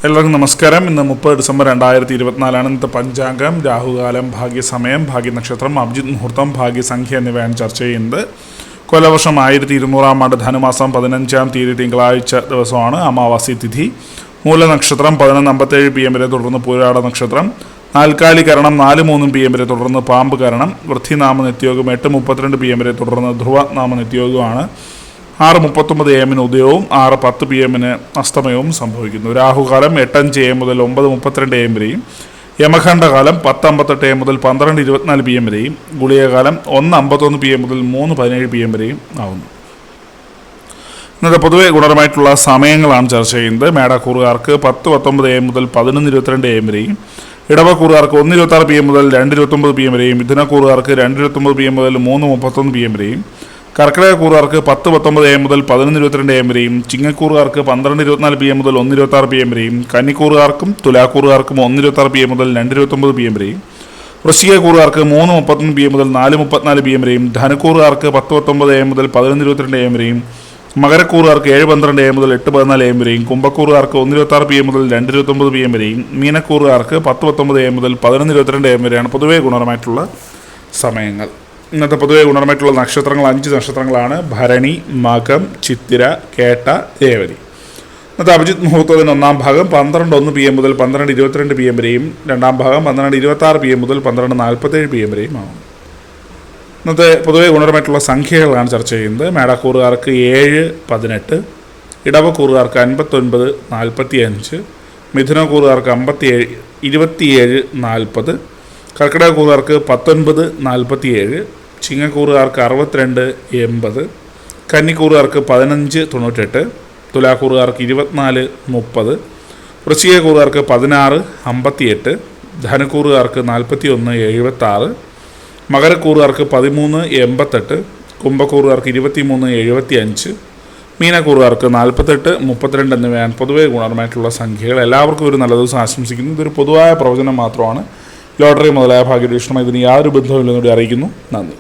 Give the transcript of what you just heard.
എല്ലാവർക്കും നമസ്കാരം. ഇന്ന് 30 ഡിസംബർ 2024 ഇന്നത്തെ പഞ്ചാംഗം, രാഹുകാലം, ഭാഗ്യസമയം, ഭാഗ്യനക്ഷത്രം, അഭിജിത് മുഹൂർത്തം, ഭാഗ്യസംഖ്യ എന്നിവയാണ് ചർച്ച ചെയ്യുന്നത്. കൊലവർഷം 1200 ആണ്ട്, ധനുമാസം 15 തീയതി തിങ്കളാഴ്ച ദിവസമാണ് അമാവാസി തിഥി. മൂലനക്ഷത്രം 11:57 PM വരെ, തുടർന്ന് പൂരാട നക്ഷത്രം. നാൽക്കാലി കരണം 4:03 PM വരെ, തുടർന്ന് പാമ്പ് കരണം. വൃത്തിനാമ നിത്യോഗം 8:32 PM വരെ, തുടർന്ന് ധ്രുവനാമ നിത്യോഗമാണ്. 6:39 AM ഉദയവും 6:10 PM അസ്തമയവും സംഭവിക്കുന്നു. രാഹുകാലം 8:05 AM മുതൽ 9:32 AM വരെയും, യമഖണ്ഡകാലം 10:58 AM മുതൽ 12:24 PM വരെയും, ഗുളികകാലം 1:51 PM മുതൽ 3:17 PM വരെയും ആവുന്നു. ഇന്നത്തെ പൊതുവെ ഗുണപരമായിട്ടുള്ള സമയങ്ങളാണ് ചർച്ച ചെയ്യുന്നത്. മേടക്കൂറുകാർക്ക് 10:19 AM മുതൽ 11:22 AM വരെയും, ഇടവക്കൂറുകാർക്ക് 1:26 PM മുതൽ 2:29 PM വരെയും, മിഥുനക്കൂറുകാർക്ക് 2:29 PM മുതൽ 3:31 PM വരെയും, കർക്കിടകക്കൂറുകാർക്ക് 10:19 AM മുതൽ 11:22 AM വരെയും, ചിങ്ങക്കൂറുകാർക്ക് 12:24 PM മുതൽ 1:26 PM വരെയും, കന്നിക്കൂറുകാർക്കും തുലാക്കൂറുകാർക്കും 1:26 PM മുതൽ 2:29 PM വരെയും, വൃശ്ചികക്കൂറുകാർക്ക് 3:31 PM മുതൽ 4:34 PM വരെയും, ധനുക്കൂറുകാർക്ക് 10:19 AM മുതൽ 11:22 AM വരെയും, മകരക്കൂറുകാർക്ക് 7:12 AM മുതൽ 8:14 AM വരെയും, കുംഭക്കൂറുകാർക്ക് 1:26 PM മുതൽ 2:29 PM വരെയും, മീനക്കൂറുകാർക്ക് 10:19 AM മുതൽ 11:22 AM വരെയാണ് പൊതുവെ ഗുണപരമായിട്ടുള്ള സമയങ്ങൾ. ഇന്നത്തെ പൊതുവെ ഗുണപരമായിട്ടുള്ള നക്ഷത്രങ്ങൾ 5 നക്ഷത്രങ്ങളാണ്: ഭരണി, മകം, ചിത്തിര, കേട്ട, രേവതി. ഇന്നത്തെ അഭിജിത് മുഹൂർത്തത്തിന് ഒന്നാം ഭാഗം 12:01 PM മുതൽ 12:22 PM വരെയും, രണ്ടാം ഭാഗം 12:26 PM മുതൽ 12:47 PM വരെയും ആകും. ഇന്നത്തെ പൊതുവെ ഗുണപരമായിട്ടുള്ള സംഖ്യകളാണ് ചർച്ച ചെയ്യുന്നത്. മേടക്കൂറുകാർക്ക് 7:18, ഇടവക്കൂറുകാർക്ക് 59:45, മിഥുനക്കൂറുകാർക്ക് 27:40, കർക്കിടകക്കൂറുകാർക്ക് 19:47, ചിങ്ങക്കൂറുകാർക്ക് 62:80, കന്നിക്കൂറുകാർക്ക് 15:98, തുലാക്കൂറുകാർക്ക് 24:30, വൃശ്ചികക്കൂറുകാർക്ക് 16:58, ധനുക്കൂറുകാർക്ക് 41:76, മകരക്കൂറുകാർക്ക് 13:88, കുംഭക്കൂറുകാർക്ക് 23:75, മീനക്കൂറുകാർക്ക് 48:32 എന്നിവയാണ് പൊതുവെ ഗുണപരമായിട്ടുള്ള സംഖ്യകൾ. എല്ലാവർക്കും ഒരു നല്ല ദിവസം ആശംസിക്കുന്നു. ഇതൊരു പൊതുവായ പ്രവചനം മാത്രമാണ്. ലോട്ടറി മുതലായ ഭാഗ്യപരീക്ഷണം ഇതിന് യാതൊരു ബന്ധവുമില്ലെന്നൂടി അറിയിക്കുന്നു. നന്ദി.